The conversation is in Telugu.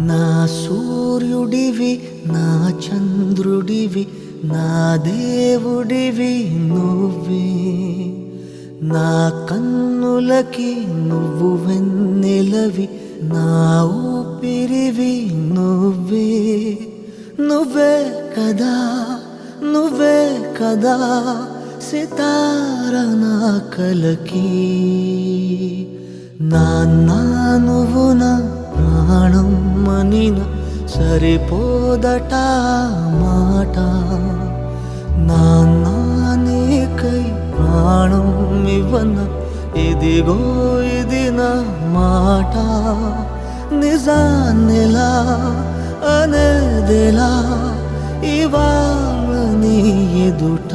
నా సూర్యుడివి నా చంద్రుడివి నా దేవుడివి నువ్వే, నా కన్నులకి నువ్వు వెన్నెలవి, నా ఊపిరివి నువ్వే. నువ్వే కదా నువ్వే కదా సితార నా కలకి, నాన్నా నువ్వు నా ప్రాణం మనిన సరిపోదట మాట. నాన్నా నీకై ప్రాణం ఇవ్వన ఇదిగో ఇది నా మాట. నిజాన్నెలా అనేదెలా ఇవాళ నీ ఎదుట.